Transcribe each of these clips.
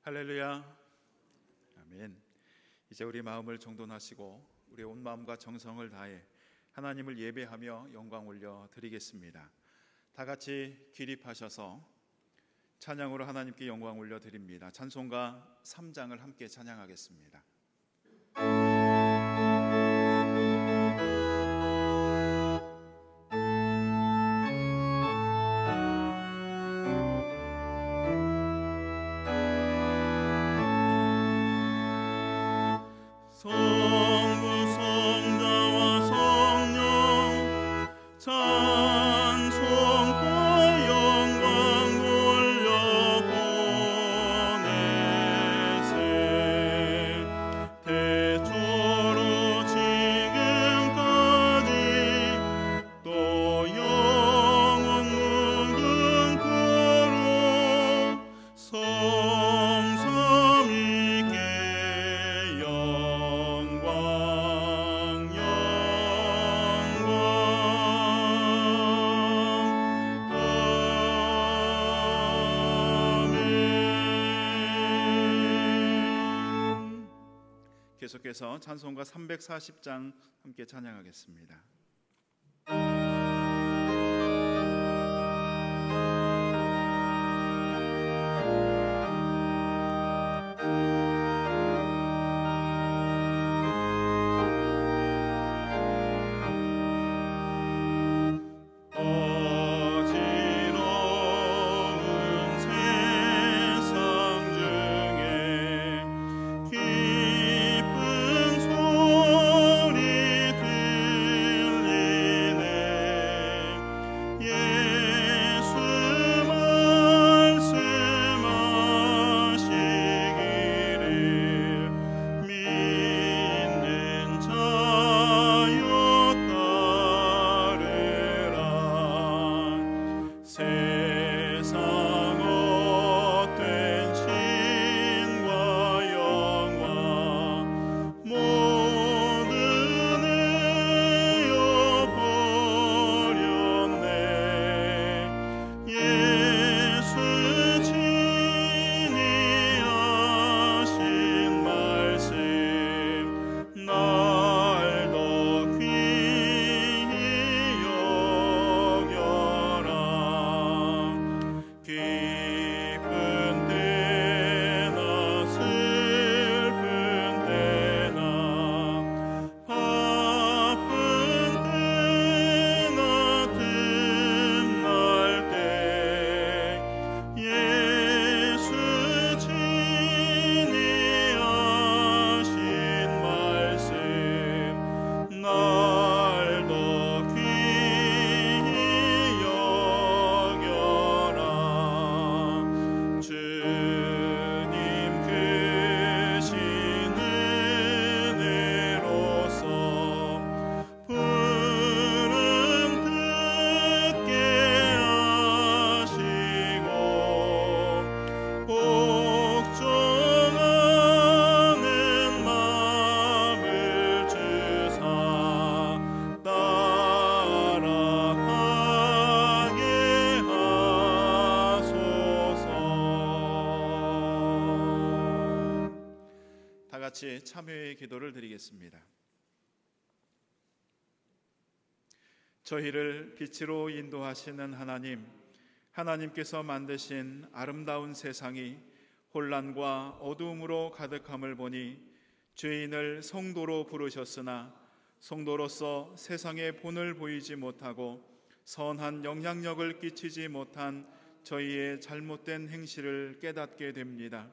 할렐루야. 아멘. 이제 우리 마음을 정돈하시고 우리 온 마음과 정성을 다해 하나님을 예배하며 영광 올려 드리겠습니다. 다 같이 기립하셔서 찬양으로 하나님께 영광 올려 드립니다. 찬송가 3장을 함께 찬양하겠습니다. 계속해서 찬송가 340장 함께 찬양하겠습니다. 같이 참여의 기도를 드리겠습니다. 저희를 빛으로 인도하시는 하나님께서 만드신 아름다운 세상이 혼란과 어두움으로 가득함을 보니 죄인을 성도로 부르셨으나 성도로서 세상에 본을 보이지 못하고 선한 영향력을 끼치지 못한 저희의 잘못된 행실을 깨닫게 됩니다.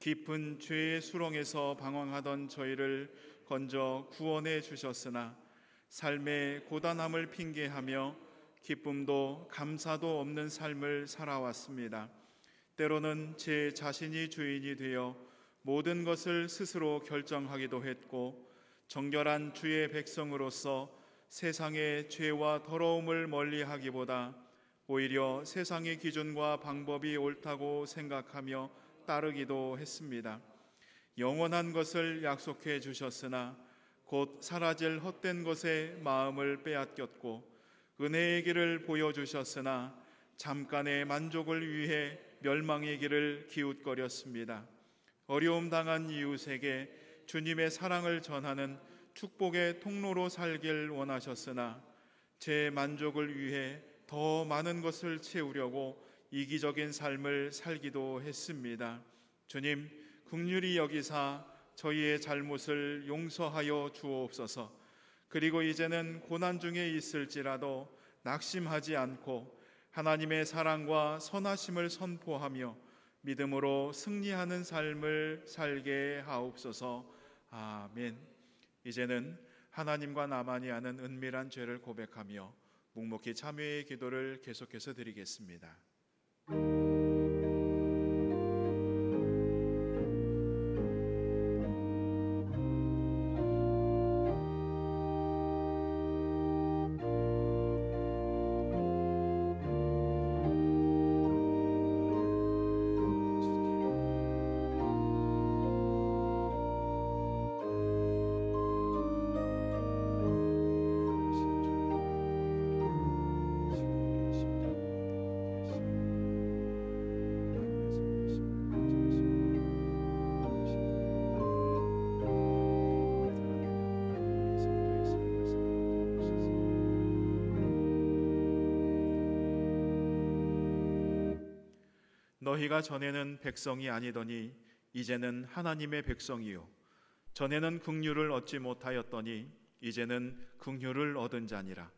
깊은 죄의 수렁에서 방황하던 저희를 건져 구원해 주셨으나 삶의 고단함을 핑계하며 기쁨도 감사도 없는 삶을 살아왔습니다. 때로는 제 자신이 주인이 되어 모든 것을 스스로 결정하기도 했고 정결한 주의 백성으로서 세상의 죄와 더러움을 멀리하기보다 오히려 세상의 기준과 방법이 옳다고 생각하며 따르기도 했습니다. 영원한 것을 약속해 주셨으나 곧 사라질 헛된 것에 마음을 빼앗겼고 은혜의 길을 보여주셨으나 잠깐의 만족을 위해 멸망의 길을 기웃거렸습니다. 어려움 당한 이웃에게 주님의 사랑을 전하는 축복의 통로로 살길 원하셨으나 제 만족을 위해 더 많은 것을 채우려고 이기적인 삶을 살기도 했습니다. 주님, 긍휼히 여기사 저희의 잘못을 용서하여 주옵소서. 그리고 이제는 고난 중에 있을지라도 낙심하지 않고 하나님의 사랑과 선하심을 선포하며 믿음으로 승리하는 삶을 살게 하옵소서. 아멘. 이제는 하나님과 나만이 아는 은밀한 죄를 고백하며 묵묵히 참회의 기도를 계속해서 드리겠습니다. 너희가 전에는 백성이 아니더니 이제는 하나님의 백성이요 전에는 긍휼을 얻지 못하였더니 이제는 긍휼을 얻은 자니라.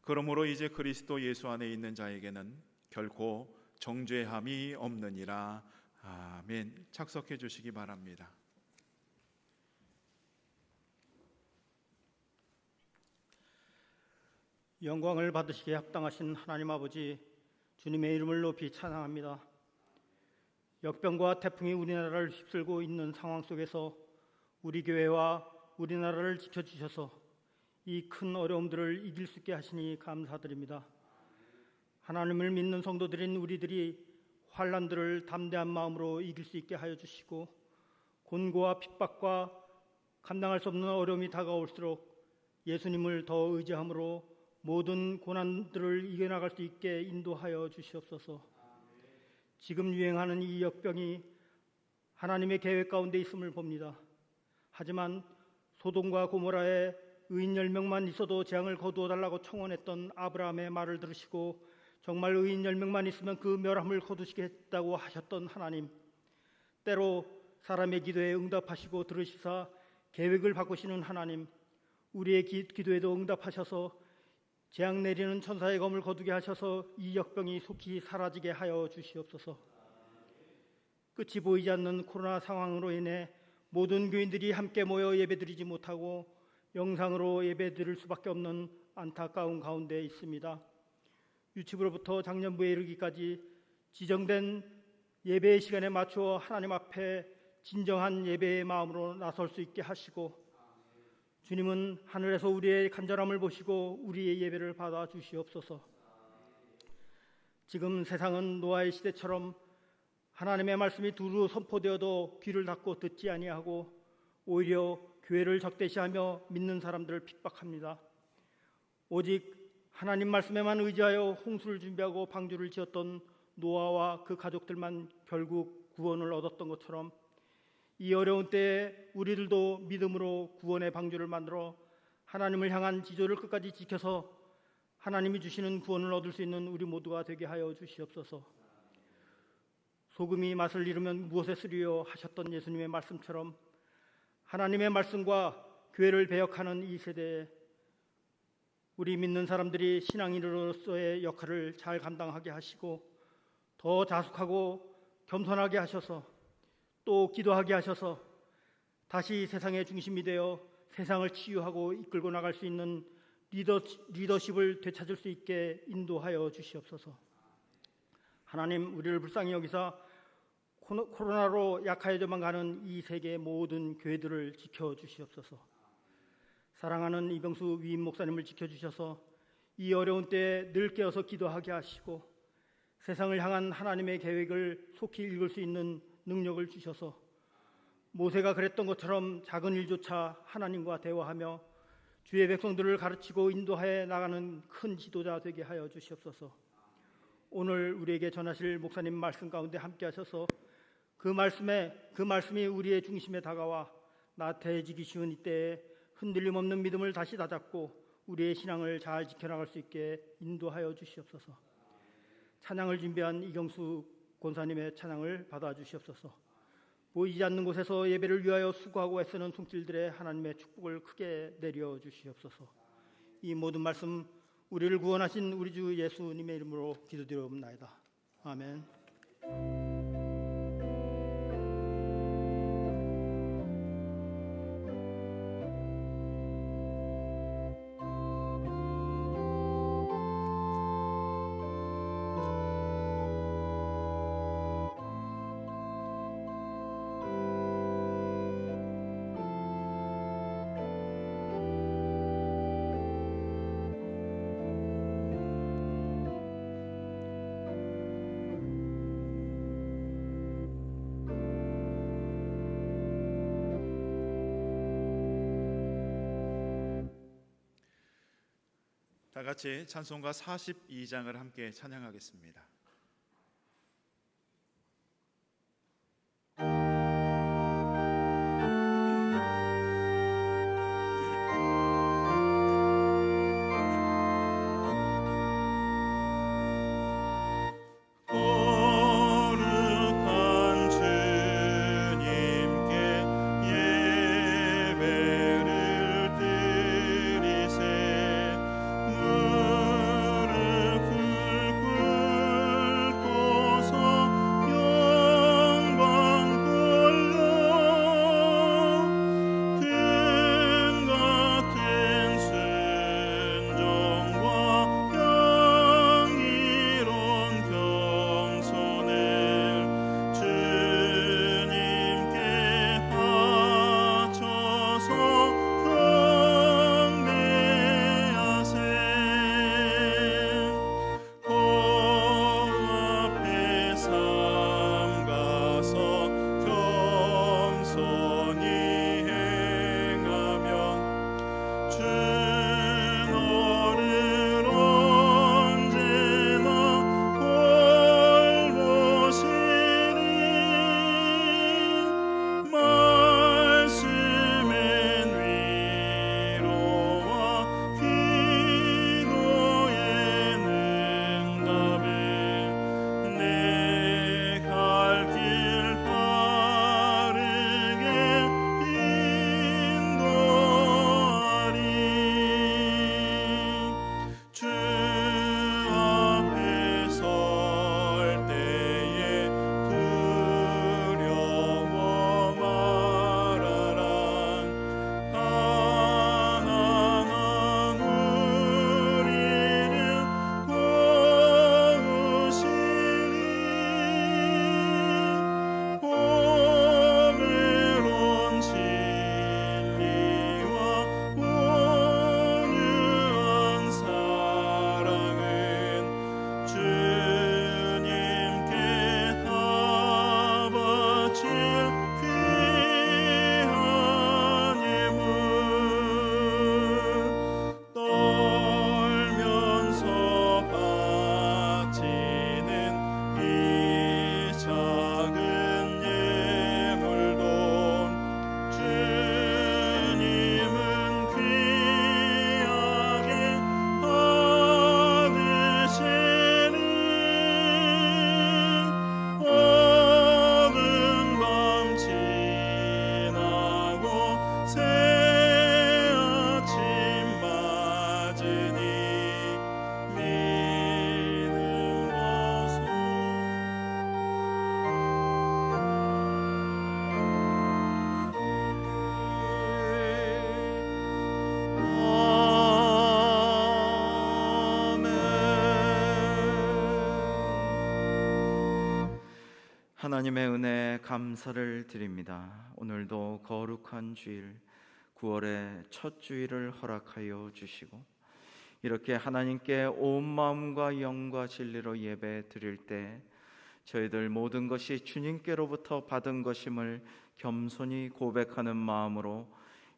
그러므로 이제 그리스도 예수 안에 있는 자에게는 결코 정죄함이 없느니라. 아멘. 착석해 주시기 바랍니다. 영광을 받으시기에 합당하신 하나님 아버지, 주님의 이름을 높이 찬양합니다. 역병과 태풍이 우리나라를 휩쓸고 있는 상황 속에서 우리 교회와 우리나라를 지켜주셔서 이 큰 어려움들을 이길 수 있게 하시니 감사드립니다. 하나님을 믿는 성도들인 우리들이 환난들을 담대한 마음으로 이길 수 있게 하여 주시고, 곤고와 핍박과 감당할 수 없는 어려움이 다가올수록 예수님을 더 의지함으로 모든 고난들을 이겨나갈 수 있게 인도하여 주시옵소서. 지금 유행하는 이 역병이 하나님의 계획 가운데 있음을 봅니다. 하지만 소돔과 고모라에 의인 10명만 있어도 재앙을 거두어 달라고 청원했던 아브라함의 말을 들으시고 정말 의인 10명만 있으면 그 멸함을 거두시겠다고 하셨던 하나님, 때로 사람의 기도에 응답하시고 들으시사 계획을 바꾸시는 하나님, 우리의 기도에도 응답하셔서 재앙 내리는 천사의 검을 거두게 하셔서 이 역병이 속히 사라지게 하여 주시옵소서. 끝이 보이지 않는 코로나 상황으로 인해 모든 교인들이 함께 모여 예배드리지 못하고 영상으로 예배드릴 수밖에 없는 안타까운 가운데 있습니다. 유치부로부터 장년부에 이르기까지 지정된 예배의 시간에 맞추어 하나님 앞에 진정한 예배의 마음으로 나설 수 있게 하시고, 주님은 하늘에서 우리의 간절함을 보시고 우리의 예배를 받아 주시옵소서. 지금 세상은 노아의 시대처럼 하나님의 말씀이 두루 선포되어도 귀를 닫고 듣지 아니하고 오히려 교회를 적대시하며 믿는 사람들을 핍박합니다. 오직 하나님 말씀에만 의지하여 홍수를 준비하고 방주를 지었던 노아와 그 가족들만 결국 구원을 얻었던 것처럼 이 어려운 때에 우리들도 믿음으로 구원의 방주를 만들어 하나님을 향한 지조를 끝까지 지켜서 하나님이 주시는 구원을 얻을 수 있는 우리 모두가 되게 하여 주시옵소서. 소금이 맛을 잃으면 무엇에 쓰리요 하셨던 예수님의 말씀처럼 하나님의 말씀과 교회를 배역하는 이 세대에 우리 믿는 사람들이 신앙인으로서의 역할을 잘 감당하게 하시고 더 자숙하고 겸손하게 하셔서 또 기도하게 하셔서 다시 세상의 중심이 되어 세상을 치유하고 이끌고 나갈 수 있는 리더십을 되찾을 수 있게 인도하여 주시옵소서. 하나님, 우리를 불쌍히 여기사 코로나로 약해져만 가는 이 세계의 모든 교회들을 지켜주시옵소서. 사랑하는 이병수 위임 목사님을 지켜주셔서 이 어려운 때에 늘 깨어서 기도하게 하시고 세상을 향한 하나님의 계획을 속히 읽을 수 있는 능력을 주셔서 모세가 그랬던 것처럼 작은 일조차 하나님과 대화하며 주의 백성들을 가르치고 인도하여 나가는 큰 지도자 되게 하여 주시옵소서. 오늘 우리에게 전하실 목사님 말씀 가운데 함께 하셔서 그 말씀이 우리의 중심에 다가와 나태해지기 쉬운 이때에 흔들림 없는 믿음을 다시 다잡고 우리의 신앙을 잘 지켜나갈 수 있게 인도하여 주시옵소서. 찬양을 준비한 이경수 권사님의 찬양을 받아주시옵소서. 보이지 않는 곳에서 예배를 위하여 수고하고 애쓰는 손길들의 하나님의 축복을 크게 내려 주시옵소서. 이 모든 말씀 우리를 구원하신 우리 주 예수님의 이름으로 기도드리옵나이다. 아멘. 다 같이 찬송가 42장을 함께 찬양하겠습니다. 하나님의 은혜에 감사를 드립니다. 오늘도 거룩한 주일 9월의 첫 주일을 허락하여 주시고 이렇게 하나님께 온 마음과 영과 진리로 예배 드릴 때 저희들 모든 것이 주님께로부터 받은 것임을 겸손히 고백하는 마음으로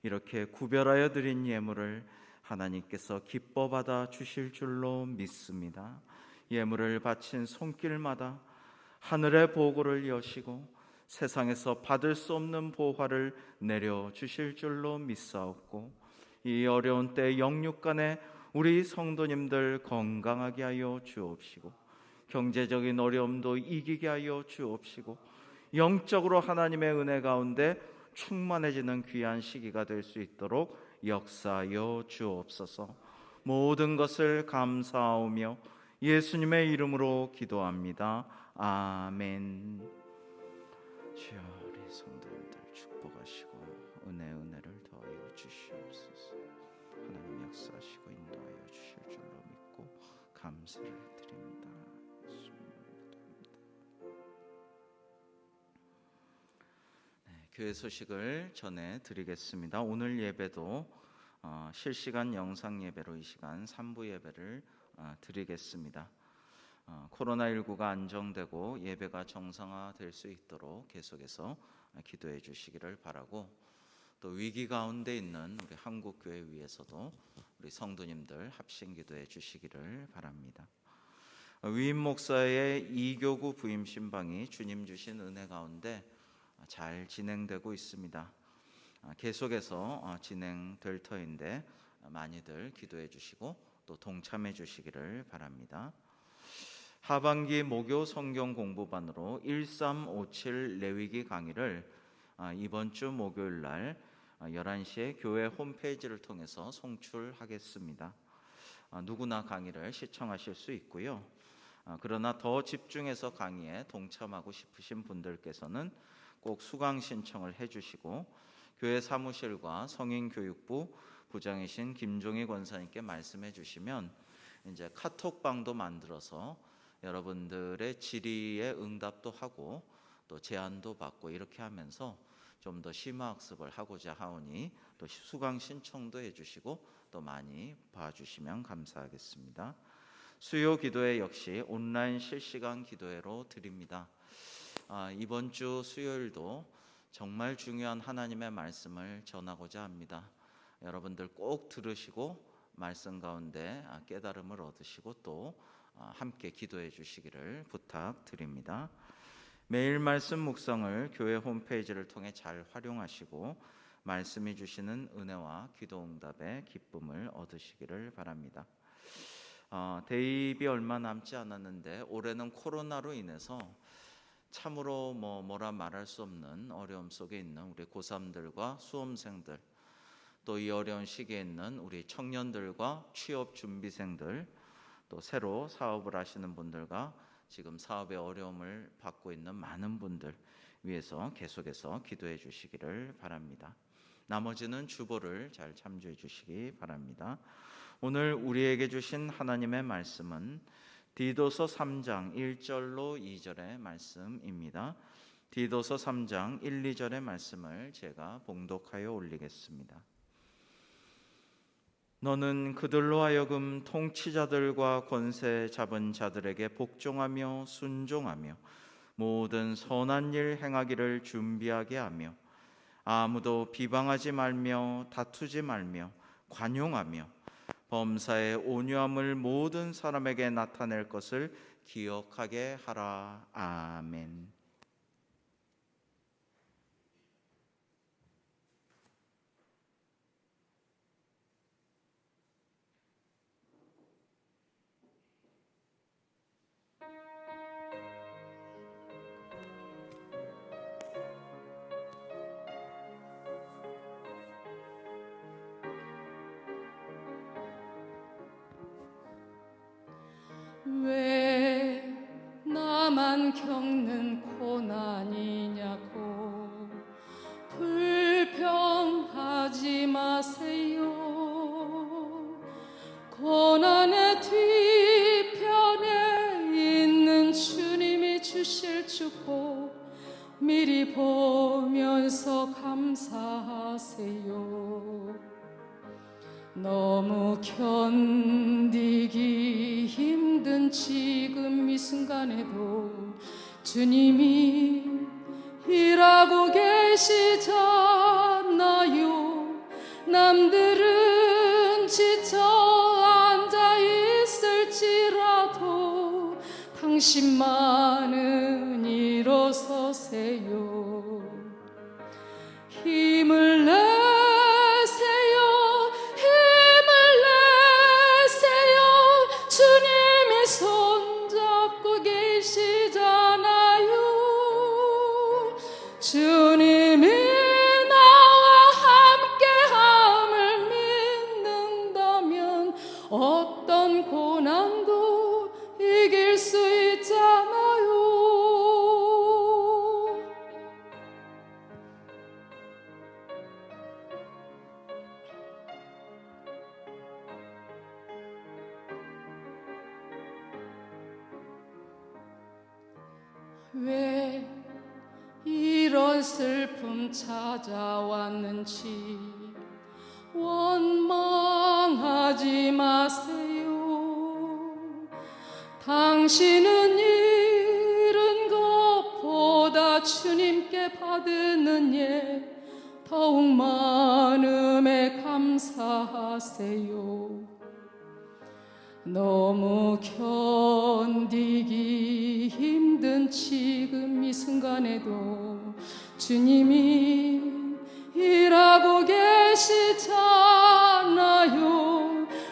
이렇게 구별하여 드린 예물을 하나님께서 기뻐 받아 주실 줄로 믿습니다. 예물을 바친 손길마다 하늘의 보고를 여시고 세상에서 받을 수 없는 보화를 내려주실 줄로 믿사옵고, 이 어려운 때 영육간에 우리 성도님들 건강하게 하여 주옵시고, 경제적인 어려움도 이기게 하여 주옵시고, 영적으로 하나님의 은혜 가운데 충만해지는 귀한 시기가 될 수 있도록 역사하여 주옵소서. 모든 것을 감사하오며 예수님의 이름으로 기도합니다. 아멘. 주여, 우리 성도님들 축복하시고 은혜를 더하여 주시옵소서. 하나님 역사하시고 인도하여 주실 줄로 믿고 감사를 드립니다. 교회 소식을 전해드리겠습니다. 오늘 예배도 실시간 영상 예배로 이 시간 3부 예배를 드리겠습니다. 코로나19가 안정되고 예배가 정상화될 수 있도록 계속해서 기도해 주시기를 바라고, 또 위기 가운데 있는 우리 한국교회 위해서도 우리 성도님들 합심 기도해 주시기를 바랍니다. 위임 목사의 이교구 부임 신방이 주님 주신 은혜 가운데 잘 진행되고 있습니다. 계속해서 진행될 터인데 많이들 기도해 주시고 또 동참해 주시기를 바랍니다. 하반기 목요 성경 공부반으로 1357 레위기 강의를 이번 주 목요일 날 11시에 교회 홈페이지를 통해서 송출하겠습니다. 누구나 강의를 시청하실 수 있고요. 그러나 더 집중해서 강의에 동참하고 싶으신 분들께서는 꼭 수강 신청을 해주시고, 교회 사무실과 성인교육부 부장이신 김종희 권사님께 말씀해 주시면 이제 카톡방도 만들어서 여러분들의 질의에 응답도 하고 또 제안도 받고 이렇게 하면서 좀 더 심화학습을 하고자 하오니 또 수강 신청도 해주시고 또 많이 봐주시면 감사하겠습니다. 수요 기도회 역시 온라인 실시간 기도회로 드립니다. 이번 주 수요일도 정말 중요한 하나님의 말씀을 전하고자 합니다. 여러분들 꼭 들으시고 말씀 가운데 깨달음을 얻으시고 또 함께 기도해 주시기를 부탁드립니다. 매일 말씀 묵상을 교회 홈페이지를 통해 잘 활용하시고 말씀이 주시는 은혜와 기도 응답의 기쁨을 얻으시기를 바랍니다. 대입이 얼마 남지 않았는데 올해는 코로나로 인해서 참으로 뭐라 말할 수 없는 어려움 속에 있는 우리 고3들과 수험생들, 또 이 어려운 시기에 있는 우리 청년들과 취업 준비생들, 또 새로 사업을 하시는 분들과 지금 사업의 어려움을 받고 있는 많은 분들 위해서 계속해서 기도해 주시기를 바랍니다. 나머지는 주보를 잘 참조해 주시기 바랍니다. 오늘 우리에게 주신 하나님의 말씀은 디도서 3장 1절로 2절의 말씀입니다. 디도서 3장 1, 2절의 말씀을 제가 봉독하여 올리겠습니다. 너는 그들로 하여금 통치자들과 권세 잡은 자들에게 복종하며 순종하며 모든 선한 일 행하기를 준비하게 하며 아무도 비방하지 말며 다투지 말며 관용하며 범사의 온유함을 모든 사람에게 나타낼 것을 기억하게 하라. 아멘. 왜 나만 겪는 고난이냐고 불평하지 마세요. 고난의 뒤편에 있는 주님이 주실 축복 미리 보면서 감사하세요. 너무 견디기 힘든 지금 이 순간에도 주님이 일하고 계시잖아요. 남들은 지쳐 앉아 있을지라도 당신만은 일어서세요. 주님이 나와 함께함을 믿는다면 어떤 고난도 이길 수 있잖아요. 왜 이런 슬픔 찾아왔는지 원망하지 마세요. 당신은 잃은 것보다 주님께 받는 예 더욱 많음에 감사하세요. 너무 견디기 힘든 지금 이 순간에도 주님이 일하고 계시잖아요.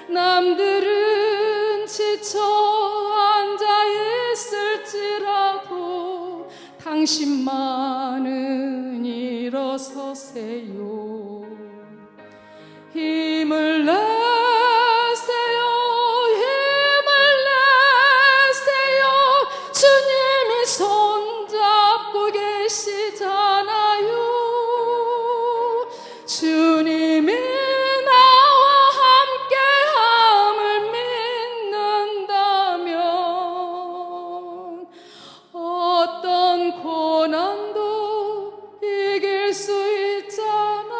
남들은 지쳐 앉아 있을지라도 당신만은 일어서세요. 힘을 내세요. 주님이 손잡고 계시잖아요. 주님이 나와 함께함을 믿는다면 어떤 고난도 이길 수 있잖아요.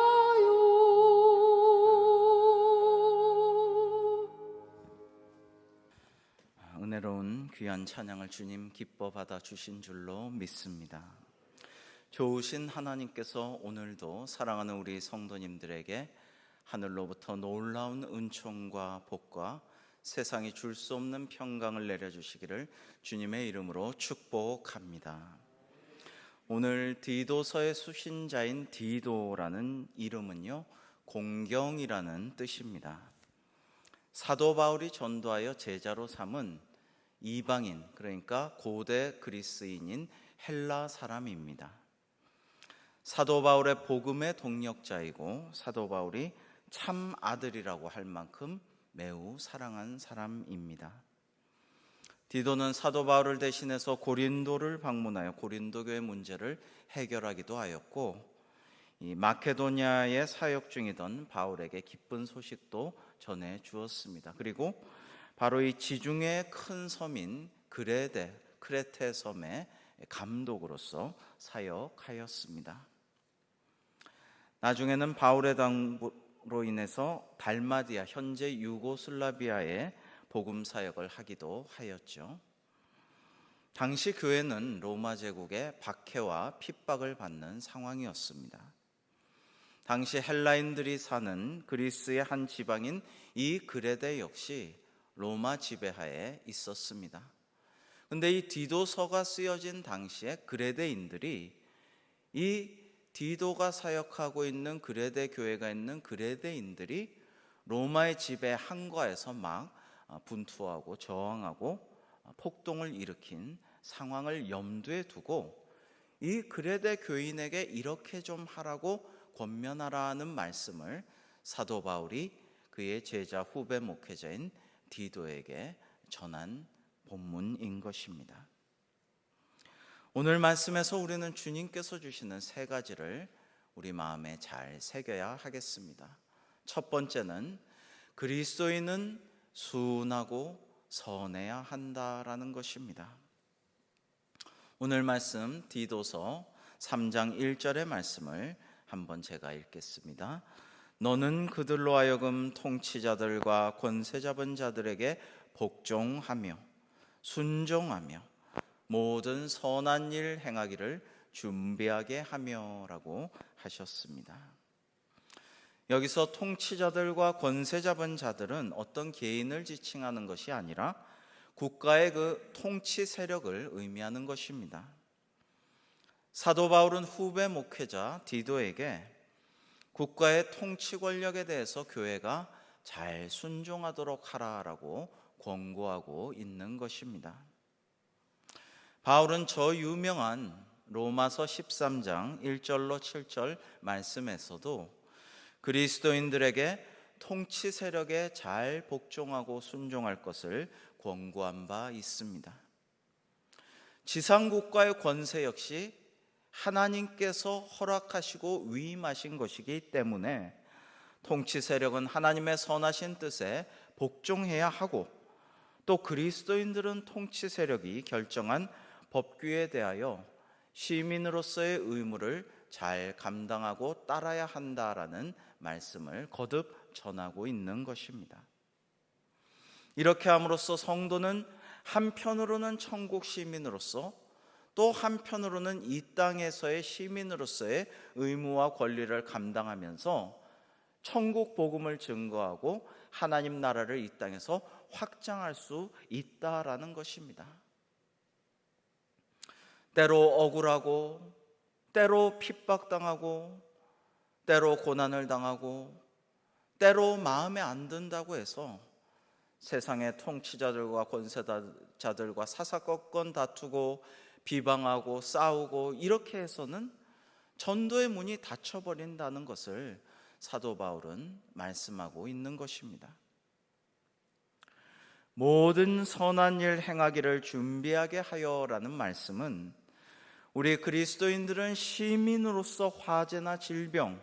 은혜로운 귀한 찬양을 주님 기뻐 받아 주신 줄로 믿습니다. 좋으신 하나님께서 오늘도 사랑하는 우리 성도님들에게 하늘로부터 놀라운 은총과 복과 세상이 줄 수 없는 평강을 내려주시기를 주님의 이름으로 축복합니다. 오늘 디도서의 수신자인 디도라는 이름은요, 공경이라는 뜻입니다. 사도 바울이 전도하여 제자로 삼은 이방인, 그러니까 고대 그리스인인 헬라 사람입니다. 사도 바울의 복음의 동력자이고 사도 바울이 참 아들이라고 할 만큼 매우 사랑한 사람입니다. 디도는 사도 바울을 대신해서 고린도를 방문하여 고린도 교회 문제를 해결하기도 하였고, 이 마케도니아에 사역 중이던 바울에게 기쁜 소식도 전해 주었습니다. 그리고 바로 이 지중해 큰 섬인 크레테 섬의 감독으로서 사역하였습니다. 나중에는 바울의 당부로 인해서 달마디아, 현재 유고슬라비아에 복음 사역을 하기도 하였죠. 당시 교회는 로마 제국의 박해와 핍박을 받는 상황이었습니다. 당시 헬라인들이 사는 그리스의 한 지방인 이 그레데 역시 로마 지배하에 있었습니다. 그런데 이 디도서가 쓰여진 당시에 그레데인들이 이 디도가 사역하고 있는 그레데 교회가 있는 그레데인들이 로마의 지배 한과에서 막 분투하고 저항하고 폭동을 일으킨 상황을 염두에 두고 이 그레데 교인에게 이렇게 좀 하라고 권면하라는 말씀을 사도 바울이 그의 제자 후배 목회자인 디도에게 전한 본문인 것입니다. 오늘 말씀에서 우리는 주님께서 주시는 세 가지를 우리 마음에 잘 새겨야 하겠습니다. 첫 번째는 그리스도인은 순하고 선해야 한다라는 것입니다. 오늘 말씀 디도서 3장 1절의 말씀을 한번 제가 읽겠습니다. 너는 그들로 하여금 통치자들과 권세 잡은 자들에게 복종하며 순종하며 모든 선한 일 행하기를 준비하게 하며라고 하셨습니다. 여기서 통치자들과 권세 잡은 자들은 어떤 개인을 지칭하는 것이 아니라 국가의 그 통치 세력을 의미하는 것입니다. 사도 바울은 후배 목회자 디도에게 국가의 통치 권력에 대해서 교회가 잘 순종하도록 하라라고 권고하고 있는 것입니다. 바울은 저 유명한 로마서 13장 1절로 7절 말씀에서도 그리스도인들에게 통치 세력에 잘 복종하고 순종할 것을 권고한 바 있습니다. 지상국가의 권세 역시 하나님께서 허락하시고 위임하신 것이기 때문에 통치 세력은 하나님의 선하신 뜻에 복종해야 하고, 또 그리스도인들은 통치 세력이 결정한 법규에 대하여 시민으로서의 의무를 잘 감당하고 따라야 한다라는 말씀을 거듭 전하고 있는 것입니다. 이렇게 함으로써 성도는 한편으로는 천국 시민으로서, 또 한편으로는 이 땅에서의 시민으로서의 의무와 권리를 감당하면서 천국 복음을 증거하고 하나님 나라를 이 땅에서 확장할 수 있다라는 것입니다. 때로 억울하고, 때로 핍박당하고, 때로 고난을 당하고, 때로 마음에 안 든다고 해서 세상의 통치자들과 권세자들과 사사건건 다투고 비방하고 싸우고 이렇게 해서는 전도의 문이 닫혀버린다는 것을 사도 바울은 말씀하고 있는 것입니다. 모든 선한 일 행하기를 준비하게 하여라는 말씀은 우리 그리스도인들은 시민으로서 화재나 질병,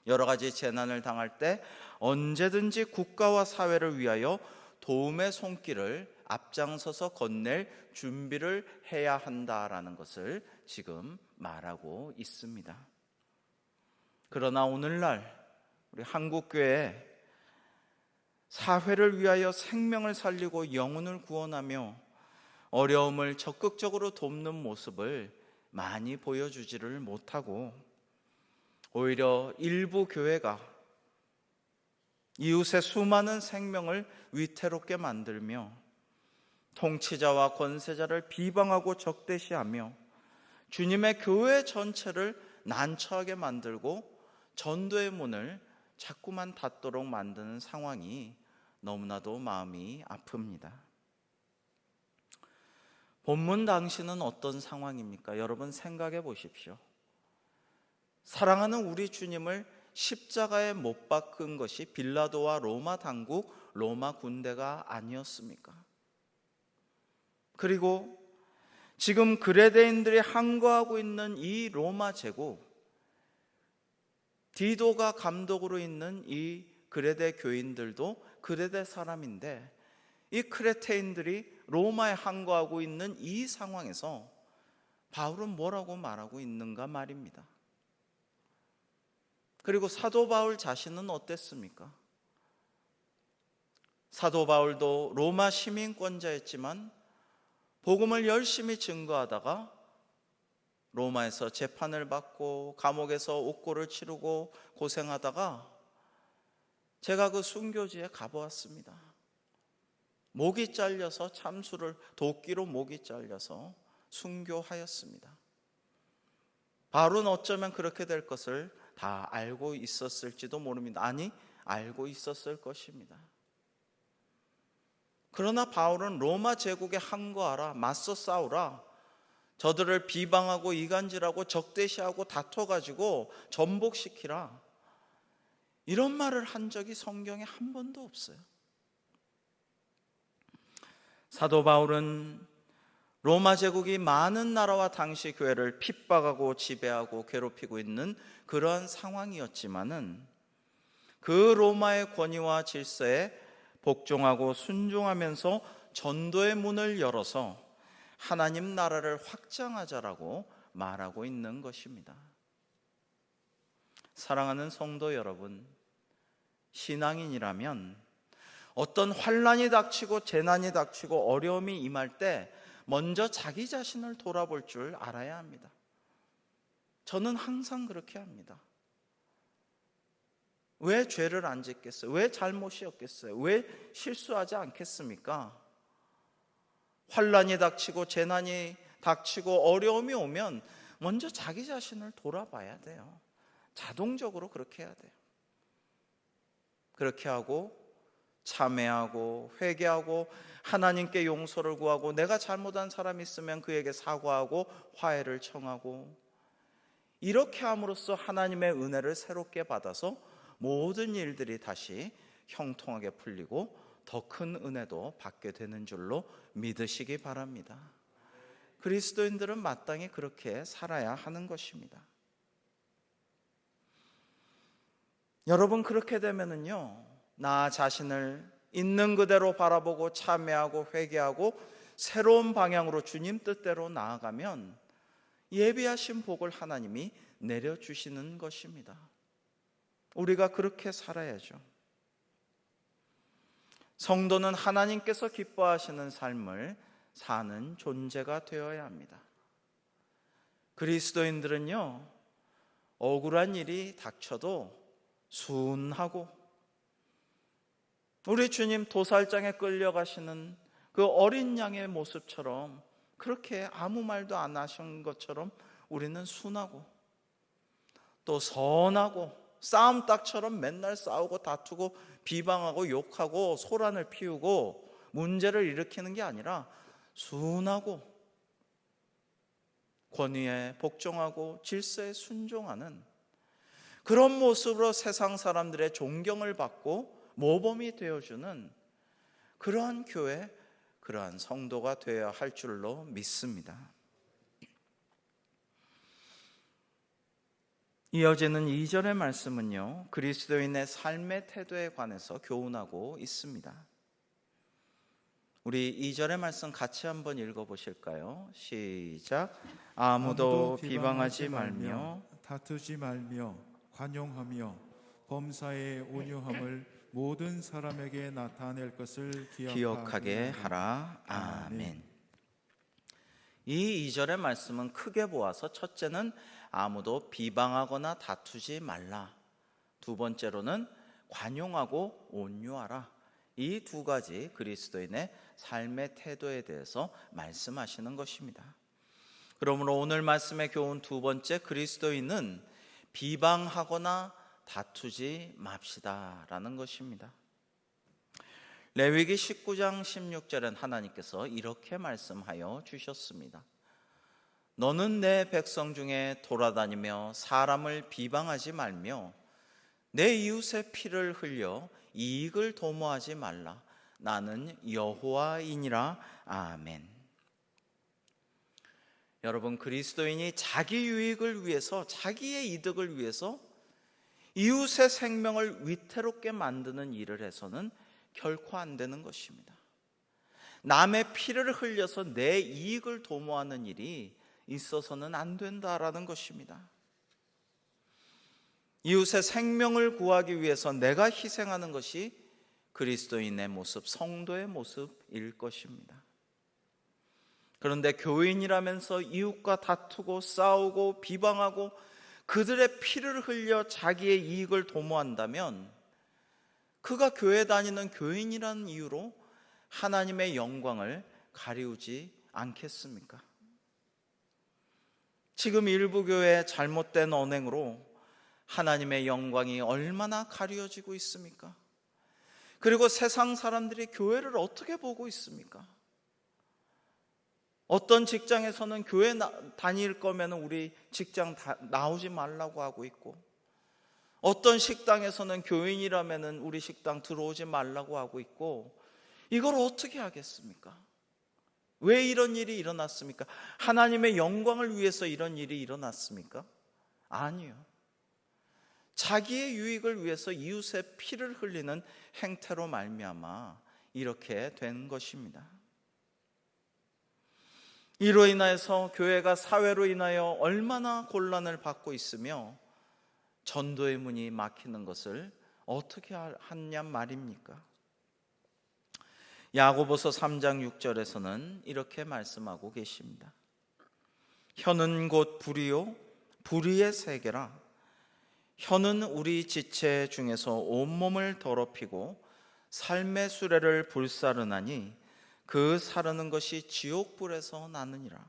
여러 가지 재난을 당할 때 언제든지 국가와 사회를 위하여 도움의 손길을 앞장서서 건넬 준비를 해야 한다라는 것을 지금 말하고 있습니다. 그러나 오늘날 우리 한국교회 사회를 위하여 생명을 살리고 영혼을 구원하며 어려움을 적극적으로 돕는 모습을 많이 보여주지를 못하고, 오히려 일부 교회가 이웃의 수많은 생명을 위태롭게 만들며 통치자와 권세자를 비방하고 적대시하며 주님의 교회 전체를 난처하게 만들고 전도의 문을 자꾸만 닫도록 만드는 상황이 너무나도 마음이 아픕니다. 본문 당시는 어떤 상황입니까? 여러분 생각해 보십시오. 사랑하는 우리 주님을 십자가에 못 박은 것이 빌라도와 로마 당국, 로마 군대가 아니었습니까? 그리고 지금 그레데인들이 항거하고 있는 이 로마 제국, 디도가 감독으로 있는 이 그레데 교인들도 그레데 사람인데, 이 크레테인들이 로마에 항거하고 있는 이 상황에서 바울은 뭐라고 말하고 있는가 말입니다. 그리고 사도 바울 자신은 어땠습니까? 사도 바울도 로마 시민권자였지만 복음을 열심히 증거하다가 로마에서 재판을 받고 감옥에서 옥고를 치르고 고생하다가 제가 그 순교지에 가보았습니다. 목이 잘려서 참수를 도끼로 목이 잘려서 순교하였습니다. 바울은 어쩌면 그렇게 될 것을 다 알고 있었을지도 모릅니다. 아니, 알고 있었을 것입니다. 그러나 바울은 로마 제국에 항거하라, 맞서 싸우라, 저들을 비방하고 이간질하고 적대시하고 다퉈가지고 전복시키라, 이런 말을 한 적이 성경에 한 번도 없어요. 사도 바울은 로마 제국이 많은 나라와 당시 교회를 핍박하고 지배하고 괴롭히고 있는 그러한 상황이었지만은 그 로마의 권위와 질서에 복종하고 순종하면서 전도의 문을 열어서 하나님 나라를 확장하자라고 말하고 있는 것입니다. 사랑하는 성도 여러분, 신앙인이라면 어떤 환난이 닥치고 재난이 닥치고 어려움이 임할 때 먼저 자기 자신을 돌아볼 줄 알아야 합니다. 저는 항상 그렇게 합니다. 왜 죄를 안 짓겠어요? 왜 잘못이었겠어요? 왜 실수하지 않겠습니까? 환난이 닥치고 재난이 닥치고 어려움이 오면 먼저 자기 자신을 돌아봐야 돼요. 자동적으로 그렇게 해야 돼요. 그렇게 하고 참회하고 회개하고 하나님께 용서를 구하고 내가 잘못한 사람이 있으면 그에게 사과하고 화해를 청하고 이렇게 함으로써 하나님의 은혜를 새롭게 받아서 모든 일들이 다시 형통하게 풀리고 더 큰 은혜도 받게 되는 줄로 믿으시기 바랍니다. 그리스도인들은 마땅히 그렇게 살아야 하는 것입니다. 여러분, 그렇게 되면은요, 나 자신을 있는 그대로 바라보고 참회하고 회개하고 새로운 방향으로 주님 뜻대로 나아가면 예비하신 복을 하나님이 내려주시는 것입니다. 우리가 그렇게 살아야죠. 성도는 하나님께서 기뻐하시는 삶을 사는 존재가 되어야 합니다. 그리스도인들은요, 억울한 일이 닥쳐도 순하고 우리 주님 도살장에 끌려가시는 그 어린 양의 모습처럼 그렇게 아무 말도 안 하신 것처럼 우리는 순하고 또 선하고 싸움닭처럼 맨날 싸우고 다투고 비방하고 욕하고 소란을 피우고 문제를 일으키는 게 아니라 순하고 권위에 복종하고 질서에 순종하는 그런 모습으로 세상 사람들의 존경을 받고 모범이 되어주는 그러한 교회, 그러한 성도가 되어야 할 줄로 믿습니다. 이어지는 2절의 말씀은요, 그리스도인의 삶의 태도에 관해서 교훈하고 있습니다. 우리 2절의 말씀 같이 한번 읽어보실까요? 시작. 아무도 비방하지 말며 다투지 말며 관용하며 범사의 온유함을 모든 사람에게 나타낼 것을 기억하게 하라. 아멘. 이 2절의 말씀은 크게 보아서 첫째는 아무도 비방하거나 다투지 말라, 두 번째로는 관용하고 온유하라, 이 두 가지 그리스도인의 삶의 태도에 대해서 말씀하시는 것입니다. 그러므로 오늘 말씀의 교훈 두 번째, 그리스도인은 비방하거나 다투지 맙시다 라는 것입니다. 레위기 19장 16절엔 하나님께서 이렇게 말씀하여 주셨습니다. 너는 내 백성 중에 돌아다니며 사람을 비방하지 말며 내 이웃의 피를 흘려 이익을 도모하지 말라. 나는 여호와이니라. 아멘. 여러분, 그리스도인이 자기 유익을 위해서, 자기의 이득을 위해서 이웃의 생명을 위태롭게 만드는 일을 해서는 결코 안 되는 것입니다. 남의 피를 흘려서 내 이익을 도모하는 일이 있어서는 안 된다라는 것입니다. 이웃의 생명을 구하기 위해서 내가 희생하는 것이 그리스도인의 모습, 성도의 모습일 것입니다. 그런데 교인이라면서 이웃과 다투고 싸우고 비방하고 그들의 피를 흘려 자기의 이익을 도모한다면 그가 교회 다니는 교인이라는 이유로 하나님의 영광을 가리우지 않겠습니까? 지금 일부 교회의 잘못된 언행으로 하나님의 영광이 얼마나 가려지고 있습니까? 그리고 세상 사람들이 교회를 어떻게 보고 있습니까? 어떤 직장에서는 교회 다닐 거면 우리 직장 나오지 말라고 하고 있고, 어떤 식당에서는 교인이라면 우리 식당 들어오지 말라고 하고 있고, 이걸 어떻게 하겠습니까? 왜 이런 일이 일어났습니까? 하나님의 영광을 위해서 이런 일이 일어났습니까? 아니요. 자기의 유익을 위해서 이웃의 피를 흘리는 행태로 말미암아 이렇게 된 것입니다. 이로 인하여서 교회가 사회로 인하여 얼마나 곤란을 받고 있으며 전도의 문이 막히는 것을 어떻게 하냔 말입니까? 야고보서 3장 6절에서는 이렇게 말씀하고 계십니다. 혀는 곧 불이요 불의의 세계라. 혀는 우리 지체 중에서 온몸을 더럽히고 삶의 수레를 불사르나니 그 사르는 것이 지옥불에서 나느니라.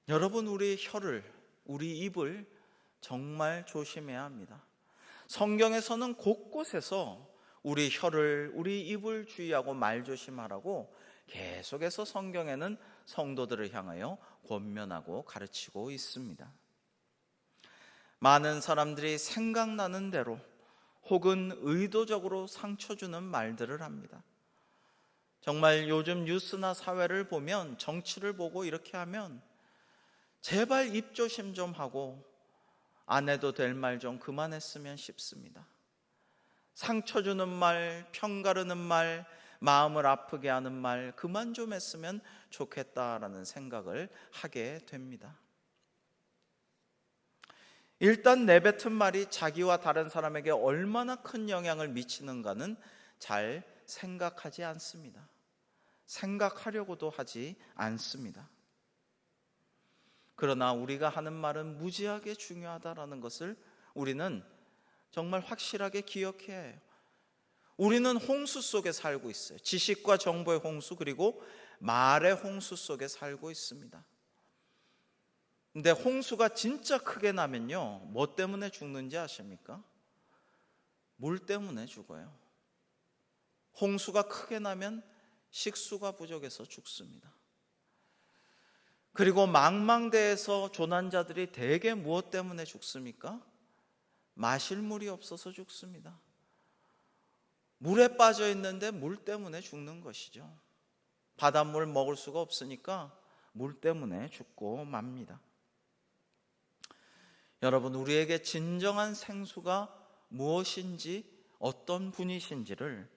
여러분, 우리 혀를, 우리 입을 정말 조심해야 합니다. 성경에서는 곳곳에서 우리 혀를, 우리 입을 주의하고 말 조심하라고 계속해서 성경에는 성도들을 향하여 권면하고 가르치고 있습니다. 많은 사람들이 생각나는 대로 혹은 의도적으로 상처 주는 말들을 합니다. 정말 요즘 뉴스나 사회를 보면, 정치를 보고 이렇게 하면 제발 입 조심 좀 하고 안 해도 될 말 좀 그만했으면 싶습니다. 상처 주는 말, 편가르는 말, 마음을 아프게 하는 말 그만 좀 했으면 좋겠다라는 생각을 하게 됩니다. 일단 내뱉은 말이 자기와 다른 사람에게 얼마나 큰 영향을 미치는가는 잘 생각하지 않습니다. 생각하려고도 하지 않습니다. 그러나 우리가 하는 말은 무지하게 중요하다라는 것을 우리는 정말 확실하게 기억해야 해요. 우리는 홍수 속에 살고 있어요. 지식과 정보의 홍수, 그리고 말의 홍수 속에 살고 있습니다. 근데 홍수가 진짜 크게 나면요, 뭐 때문에 죽는지 아십니까? 물 때문에 죽어요. 홍수가 크게 나면 식수가 부족해서 죽습니다. 그리고 망망대해에서 조난자들이 대개 무엇 때문에 죽습니까? 마실 물이 없어서 죽습니다. 물에 빠져 있는데 물 때문에 죽는 것이죠. 바닷물 먹을 수가 없으니까 물 때문에 죽고 맙니다. 여러분, 우리에게 진정한 생수가 무엇인지, 어떤 분이신지를,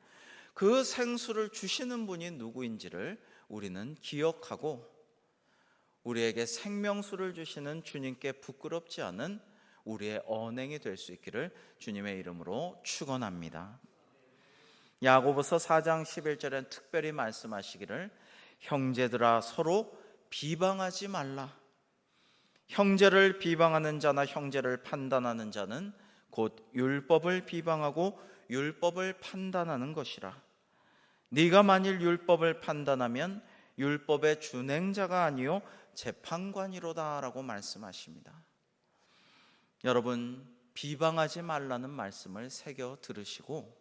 그 생수를 주시는 분이 누구인지를 우리는 기억하고 우리에게 생명수를 주시는 주님께 부끄럽지 않은 우리의 언행이 될 수 있기를 주님의 이름으로 축원합니다. 야고보서 4장 11절엔 특별히 말씀하시기를 형제들아 서로 비방하지 말라. 형제를 비방하는 자나 형제를 판단하는 자는 곧 율법을 비방하고 율법을 판단하는 것이라. 네가 만일 율법을 판단하면 율법의 준행자가 아니요 재판관이로다 라고 말씀하십니다. 여러분, 비방하지 말라는 말씀을 새겨 들으시고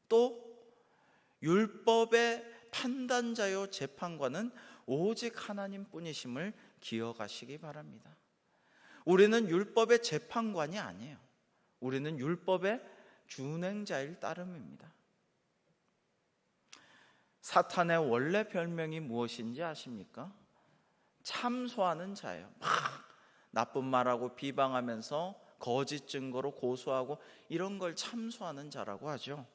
또 율법의 판단자요 재판관은 오직 하나님뿐이심을 기억하시기 바랍니다. 우리는 율법의 재판관이 아니에요. 우리는 율법의 준행자일 따름입니다. 사탄의 원래 별명이 무엇인지 아십니까? 참소하는 자예요. 막 나쁜 말하고 비방하면서 거짓 증거로 고소하고 이런 걸 참소하는 자라고 하죠.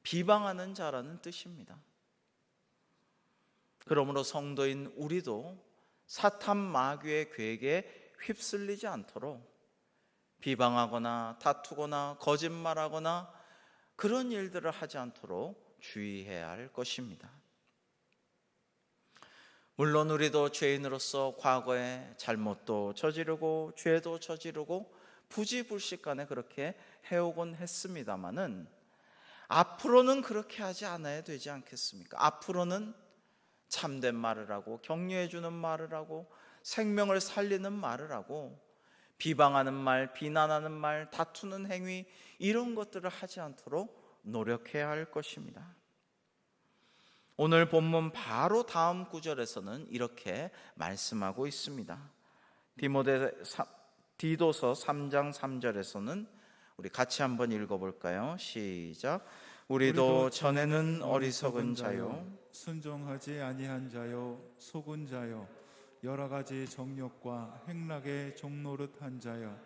비방하는 자라는 뜻입니다. 그러므로 성도인 우리도 사탄 마귀의 괴계에 휩쓸리지 않도록 비방하거나 다투거나 거짓말하거나 그런 일들을 하지 않도록 주의해야 할 것입니다. 물론 우리도 죄인으로서 과거에 잘못도 저지르고 죄도 저지르고 부지불식간에 그렇게 해오곤 했습니다마는 앞으로는 그렇게 하지 않아야 되지 않겠습니까? 앞으로는 참된 말을 하고 격려해 주는 말을 하고 생명을 살리는 말을 하고 비방하는 말, 비난하는 말, 다투는 행위 이런 것들을 하지 않도록 노력해야 할 것입니다. 오늘 본문 바로 다음 구절에서는 이렇게 말씀하고 있습니다. 디도서 3장 3절에서는 우리 같이 한번 읽어볼까요? 시작. 우리도 전에는 어리석은 자요, 순종하지 아니한 자요, 속은 자요, 여러 가지 정욕과 행락에 종노릇한 자요,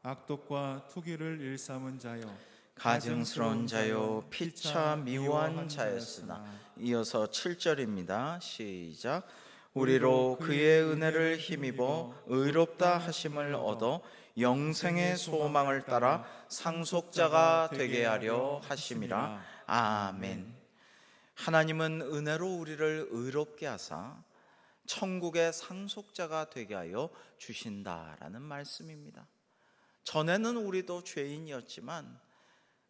악독과 투기를 일삼은 자요, 가증스러운 자요, 피차 미워한 자였으나. 이어서 7절입니다. 시작. 우리로 그의 은혜를 힘입어 의롭다 하심을 얻어 영생의 소망을 따라 상속자가 되게 하려 하심이라. 아멘. 하나님은 은혜로 우리를 의롭게 하사 천국의 상속자가 되게 하여 주신다라는 말씀입니다. 전에는 우리도 죄인이었지만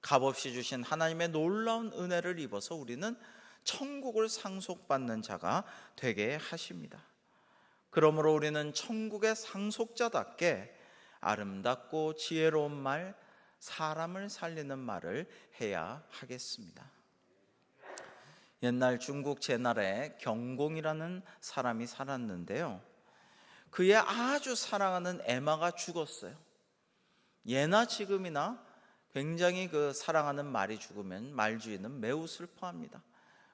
값없이 주신 하나님의 놀라운 은혜를 입어서 우리는 천국을 상속받는 자가 되게 하십니다. 그러므로 우리는 천국의 상속자답게 아름답고 지혜로운 말, 사람을 살리는 말을 해야 하겠습니다. 옛날 중국 제나라에 경공이라는 사람이 살았는데요, 그의 아주 사랑하는 에마가 죽었어요. 예나 지금이나 굉장히 그 사랑하는 말이 죽으면 말주인은 매우 슬퍼합니다.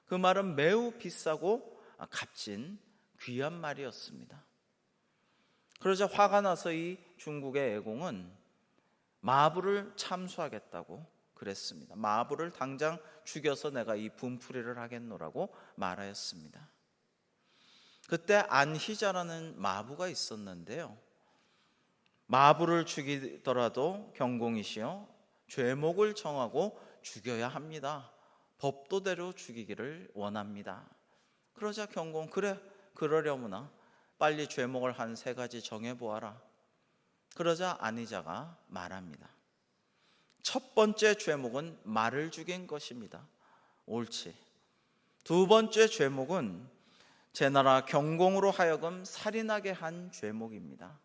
그 말은 매우 비싸고 값진 귀한 말이었습니다. 그러자 화가 나서 이 중국의 애공은 마부를 참수하겠다고 그랬습니다. 마부를 당장 죽여서 내가 이 분풀이를 하겠노라고 말하였습니다. 그때 안희자라는 마부가 있었는데요, 마부를 죽이더라도 경공이시여 죄목을 정하고 죽여야 합니다. 법도대로 죽이기를 원합니다. 그러자 경공, 그래 그러려무나 빨리 죄목을 한 3가지 정해보아라. 그러자 안희자가 말합니다. 첫 번째 죄목은 말을 죽인 것입니다. 옳지. 두 번째 죄목은 제 나라 경공으로 하여금 살인하게 한 죄목입니다.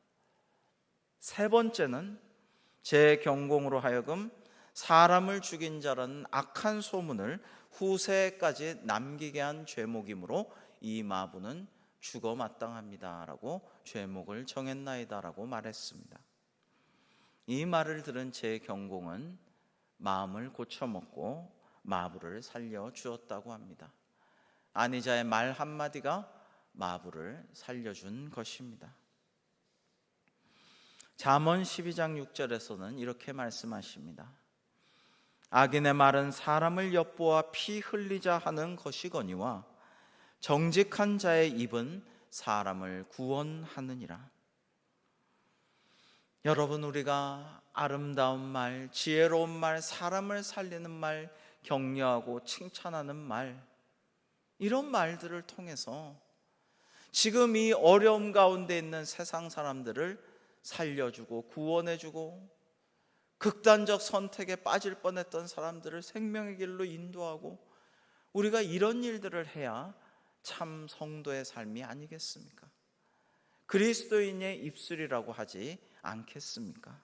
세 번째는 제 경공으로 하여금 사람을 죽인 자라는 악한 소문을 후세까지 남기게 한 죄목이므로 이 마부는 죽어 마땅합니다 라고 죄목을 정했나이다 라고 말했습니다. 이 말을 들은 제 경공은 마음을 고쳐먹고 마부를 살려주었다고 합니다. 안희자의 말 한마디가 마부를 살려준 것입니다. 잠언 12장 6절에서는 이렇게 말씀하십니다. 악인의 말은 사람을 엿보아 피 흘리자 하는 것이거니와 정직한 자의 입은 사람을 구원하느니라. 여러분, 우리가 아름다운 말, 지혜로운 말, 사람을 살리는 말, 격려하고 칭찬하는 말, 이런 말들을 통해서 지금 이 어려움 가운데 있는 세상 사람들을 살려주고 구원해주고 극단적 선택에 빠질 뻔했던 사람들을 생명의 길로 인도하고, 우리가 이런 일들을 해야 참 성도의 삶이 아니겠습니까? 그리스도인의 입술이라고 하지 않겠습니까?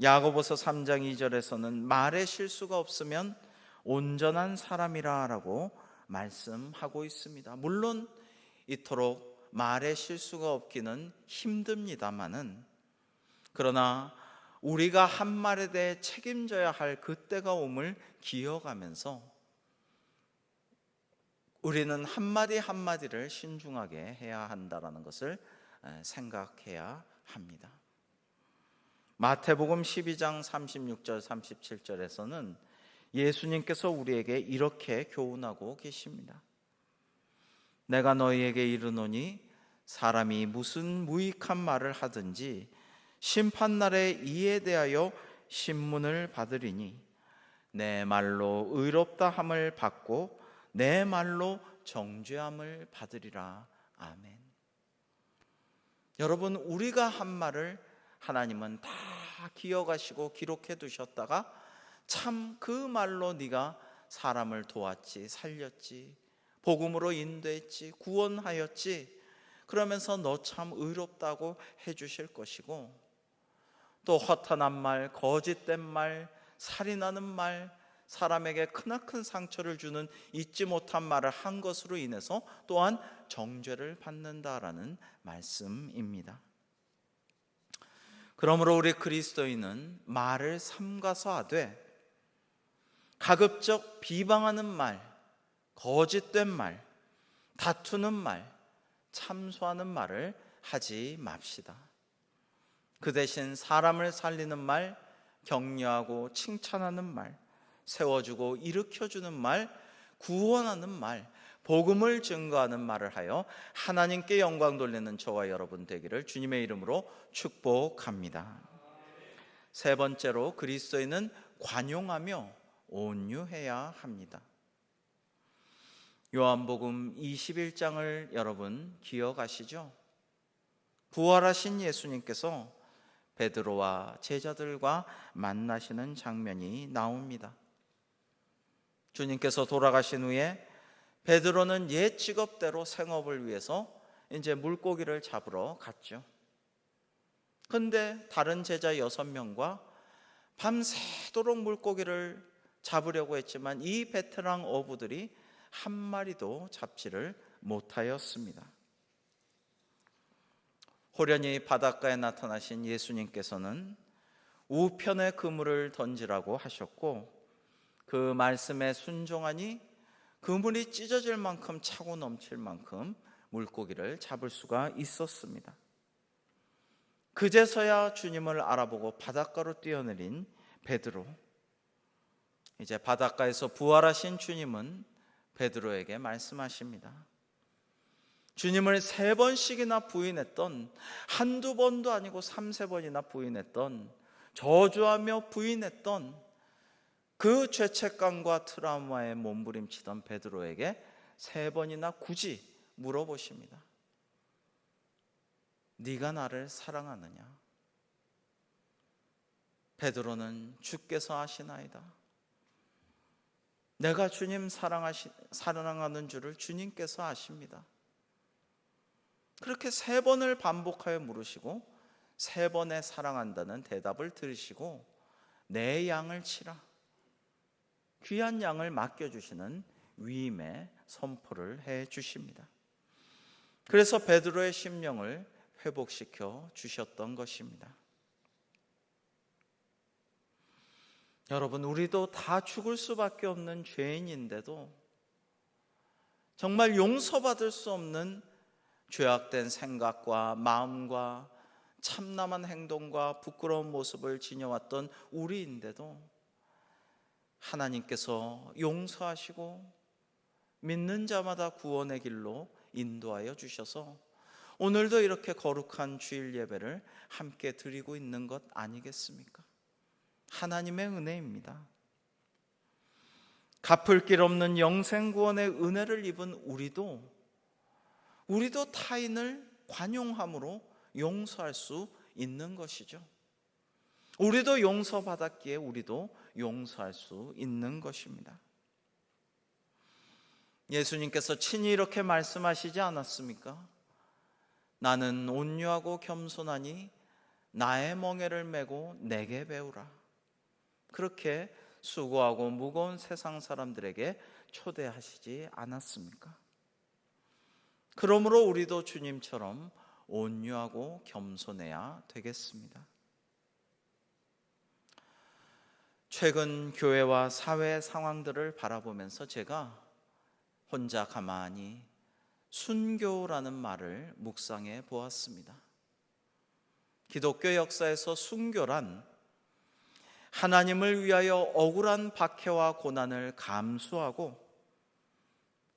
야고보서 3장 2절에서는 말에 실수가 없으면 온전한 사람이라 라고 말씀하고 있습니다. 물론 이토록 말에 실수가 없기는 힘듭니다마는, 그러나 우리가 한 말에 대해 책임져야 할 그때가 옴을 기억하면서 우리는 한마디 한마디를 신중하게 해야 한다는 것을 생각해야 합니다. 마태복음 12장 36절 37절에서는 예수님께서 우리에게 이렇게 교훈하고 계십니다. 내가 너희에게 이르노니 사람이 무슨 무익한 말을 하든지 심판날에 이에 대하여 신문을 받으리니 내 말로 의롭다 함을 받고 내 말로 정죄함을 받으리라. 아멘. 여러분, 우리가 한 말을 하나님은 다 기억하시고 기록해 두셨다가 참 그 말로 네가 사람을 도왔지, 살렸지, 복음으로 인도했지, 구원하였지, 그러면서 너 참 의롭다고 해주실 것이고, 또 허탄한 말, 거짓된 말, 살인하는 말, 사람에게 크나큰 상처를 주는 잊지 못한 말을 한 것으로 인해서 또한 정죄를 받는다라는 말씀입니다. 그러므로 우리 그리스도인은 말을 삼가서 하되 가급적 비방하는 말, 거짓된 말, 다투는 말, 참소하는 말을 하지 맙시다. 그 대신 사람을 살리는 말, 격려하고 칭찬하는 말, 세워주고 일으켜주는 말, 구원하는 말, 복음을 증거하는 말을 하여 하나님께 영광 돌리는 저와 여러분 되기를 주님의 이름으로 축복합니다. 세 번째로, 그리스도인은 관용하며 온유해야 합니다. 요한복음 21장을 여러분 기억하시죠? 부활하신 예수님께서 베드로와 제자들과 만나시는 장면이 나옵니다. 주님께서 돌아가신 후에 베드로는 옛 직업대로 생업을 위해서 이제 물고기를 잡으러 갔죠. 그런데 다른 제자 6명과 밤새도록 물고기를 잡으려고 했지만 이 베테랑 어부들이 한 마리도 잡지를 못하였습니다. 호련히 바닷가에 나타나신 예수님께서는 우편에 그물을 던지라고 하셨고, 그 말씀에 순종하니 그물이 찢어질 만큼 차고 넘칠 만큼 물고기를 잡을 수가 있었습니다. 그제서야 주님을 알아보고 바닷가로 뛰어내린 베드로. 이제 바닷가에서 부활하신 주님은 베드로에게 말씀하십니다. 주님을 3번씩이나 부인했던, 한두 번도 아니고 3-4번이나 부인했던, 저주하며 부인했던 그 죄책감과 트라우마에 몸부림치던 베드로에게 3번이나 굳이 물어보십니다. 네가 나를 사랑하느냐? 베드로는 주께서 아시나이다. 내가 주님 사랑하는 줄을 주님께서 아십니다. 그렇게 3번을 반복하여 물으시고 3번에 사랑한다는 대답을 들으시고 내 양을 치라, 귀한 양을 맡겨주시는 위임의 선포를 해주십니다. 그래서 베드로의 심령을 회복시켜 주셨던 것입니다. 여러분, 우리도 다 죽을 수밖에 없는 죄인인데도 정말 용서받을 수 없는 죄악된 생각과 마음과 참남한 행동과 부끄러운 모습을 지녀왔던 우리인데도 하나님께서 용서하시고 믿는 자마다 구원의 길로 인도하여 주셔서 오늘도 이렇게 거룩한 주일 예배를 함께 드리고 있는 것 아니겠습니까? 하나님의 은혜입니다. 갚을 길 없는 영생 구원의 은혜를 입은 우리도 타인을 관용함으로 용서할 수 있는 것이죠. 우리도 용서받았기에 우리도 용서할 수 있는 것입니다. 예수님께서 친히 이렇게 말씀하시지 않았습니까? 나는 온유하고 겸손하니 나의 멍에를 메고 내게 배우라. 그렇게 수고하고 무거운 세상 사람들에게 초대하시지 않았습니까? 그러므로 우리도 주님처럼 온유하고 겸손해야 되겠습니다. 최근 교회와 사회 상황들을 바라보면서 제가 혼자 가만히 순교라는 말을 묵상해 보았습니다. 기독교 역사에서 순교란 하나님을 위하여 억울한 박해와 고난을 감수하고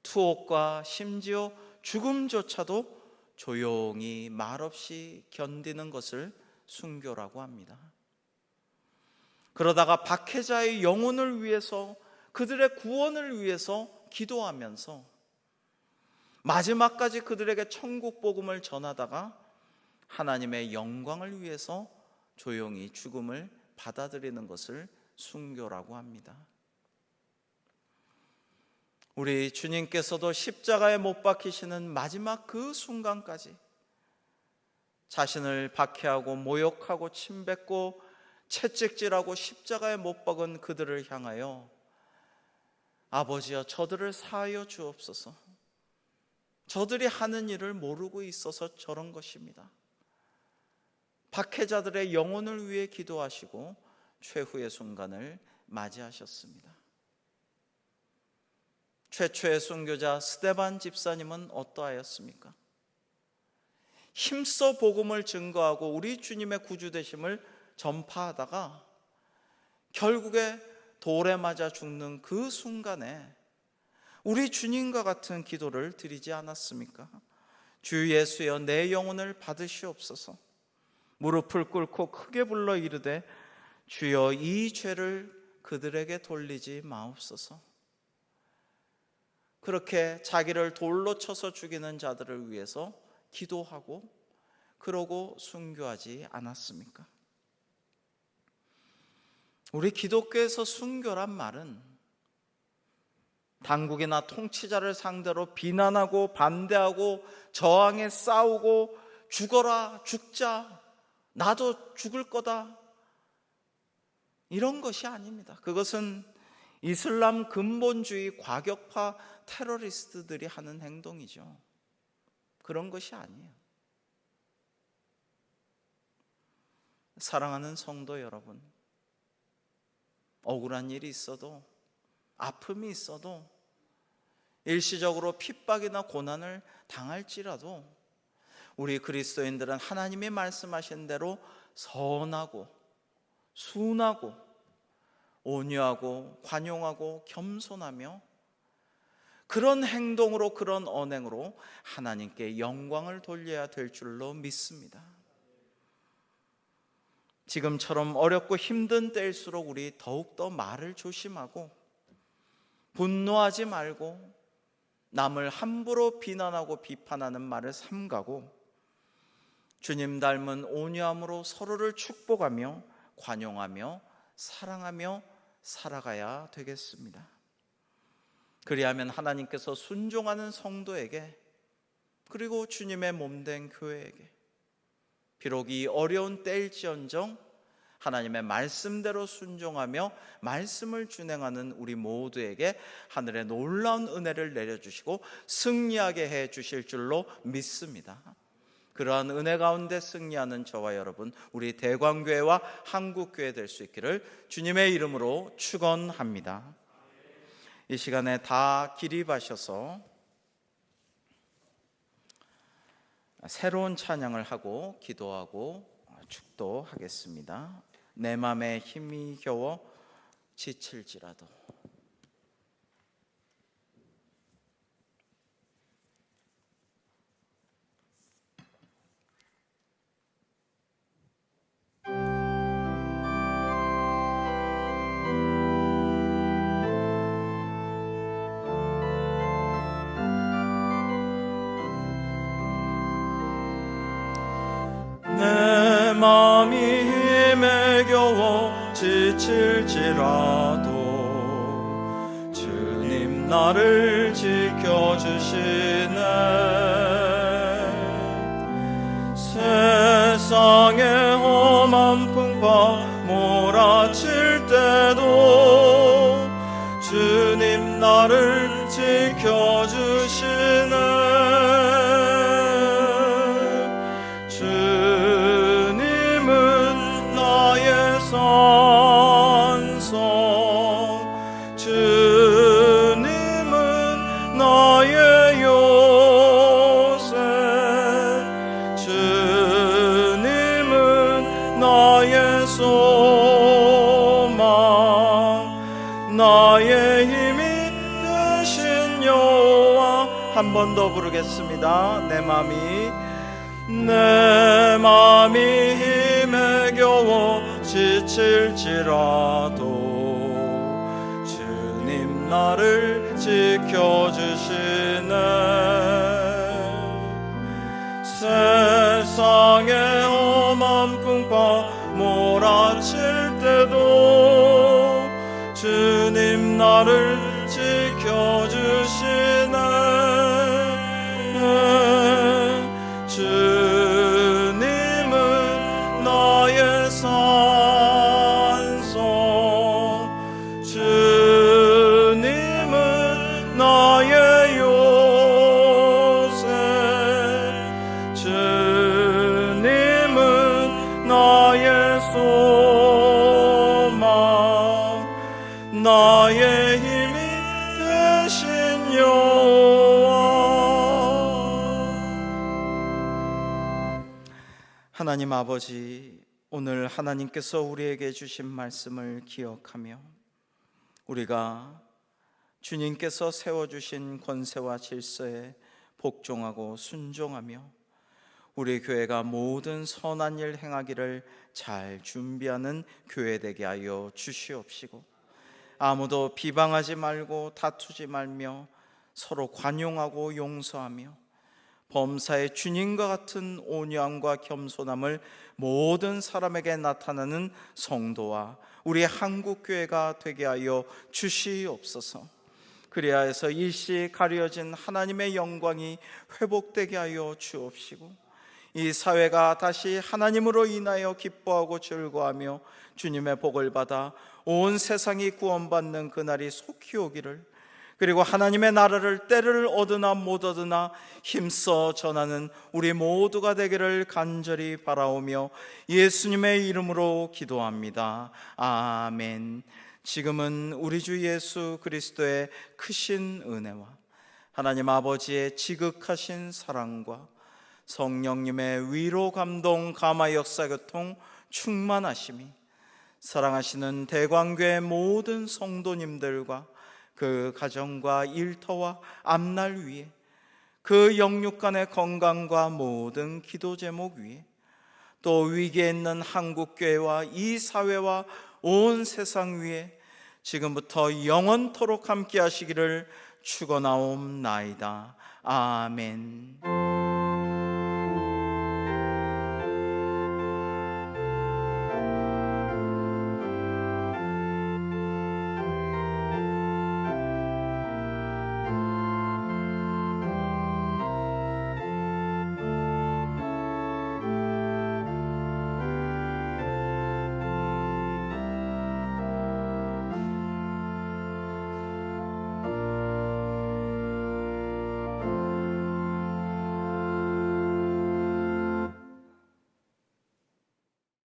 투옥과 심지어 죽음조차도 조용히 말없이 견디는 것을 순교라고 합니다. 그러다가 박해자의 영혼을 위해서, 그들의 구원을 위해서 기도하면서 마지막까지 그들에게 천국 복음을 전하다가 하나님의 영광을 위해서 조용히 죽음을 받아들이는 것을 순교라고 합니다. 우리 주님께서도 십자가에 못 박히시는 마지막 그 순간까지 자신을 박해하고 모욕하고 침뱉고 채찍질하고 십자가에 못 박은 그들을 향하여 아버지여 저들을 사하여 주옵소서, 저들이 하는 일을 모르고 있어서 저런 것입니다. 박해자들의 영혼을 위해 기도하시고 최후의 순간을 맞이하셨습니다. 최초의 순교자 스데반 집사님은 어떠하였습니까? 힘써 복음을 증거하고 우리 주님의 구주되심을 전파하다가 결국에 돌에 맞아 죽는 그 순간에 우리 주님과 같은 기도를 드리지 않았습니까? 주 예수여 내 영혼을 받으시옵소서. 무릎을 꿇고 크게 불러 이르되 주여 이 죄를 그들에게 돌리지 마옵소서. 그렇게 자기를 돌로 쳐서 죽이는 자들을 위해서 기도하고 그러고 순교하지 않았습니까? 우리 기독교에서 순교란 말은 당국이나 통치자를 상대로 비난하고 반대하고 저항해 싸우고 죽어라 죽자 나도 죽을 거다, 이런 것이 아닙니다. 그것은 이슬람 근본주의 과격파 테러리스트들이 하는 행동이죠. 그런 것이 아니에요. 사랑하는 성도 여러분, 억울한 일이 있어도, 아픔이 있어도, 일시적으로 핍박이나 고난을 당할지라도 우리 그리스도인들은 하나님이 말씀하신 대로 선하고 순하고 온유하고 관용하고 겸손하며 그런 행동으로, 그런 언행으로 하나님께 영광을 돌려야 될 줄로 믿습니다. 지금처럼 어렵고 힘든 때일수록 우리 더욱더 말을 조심하고 분노하지 말고 남을 함부로 비난하고 비판하는 말을 삼가고 주님 닮은 온유함으로 서로를 축복하며 관용하며 사랑하며 살아가야 되겠습니다. 그리하면 하나님께서 순종하는 성도에게, 그리고 주님의 몸된 교회에게 비록 이 어려운 때일지언정 하나님의 말씀대로 순종하며 말씀을 준행하는 우리 모두에게 하늘의 놀라운 은혜를 내려주시고 승리하게 해 주실 줄로 믿습니다. 그러한 은혜 가운데 승리하는 저와 여러분, 우리 대광교회와 한국교회 될 수 있기를 주님의 이름으로 축원합니다. 이 시간에 다 기립하셔서 새로운 찬양을 하고 기도하고 축도하겠습니다. 내 맘에 힘이 겨워 지칠지라도. 내 맘이 힘에 겨워 지칠지라도 주님 나를 지켜주시네. 세상의 험한 풍파 몰아칠 때도 주님 나를 지켜주시네. 주님은 나의 요새, 주님은 나의 소망, 나의 힘이 되신 여호와. 한 번 더 부르겠습니다. 내 맘이 힘에 겨워 지칠지라도 주님 나를 지켜주시네. 세상의 험한 풍파 몰아칠 때도 주님 나를 지켜주시네. 주님은 나의 산성, 주님은 나의 요새, 주님은 나의 소망, 나의 힘이 되신 여호와. 하나님 아버지, 오늘 하나님께서 우리에게 주신 말씀을 기억하며 우리가 주님께서 세워주신 권세와 질서에 복종하고 순종하며 우리 교회가 모든 선한 일 행하기를 잘 준비하는 교회 되게 하여 주시옵시고, 아무도 비방하지 말고 다투지 말며 서로 관용하고 용서하며 범사의 주님과 같은 온유함과 겸손함을 모든 사람에게 나타나는 성도와 우리 한국교회가 되게 하여 주시옵소서. 그리하여서 일시 가려진 하나님의 영광이 회복되게 하여 주옵시고, 이 사회가 다시 하나님으로 인하여 기뻐하고 즐거워하며 주님의 복을 받아 온 세상이 구원받는 그날이 속히 오기를, 그리고 하나님의 나라를 때를 얻으나 못 얻으나 힘써 전하는 우리 모두가 되기를 간절히 바라오며 예수님의 이름으로 기도합니다. 아멘. 지금은 우리 주 예수 그리스도의 크신 은혜와 하나님 아버지의 지극하신 사랑과 성령님의 위로, 감동, 감화, 역사, 교통, 충만하심이 사랑하시는 대광교회 모든 성도님들과 그 가정과 일터와 앞날 위에, 그 영육간의 건강과 모든 기도 제목 위에, 또 위기에 있는 한국교회와 이 사회와 온 세상 위에 지금부터 영원토록 함께 하시기를 축원하옵나이다. 아멘.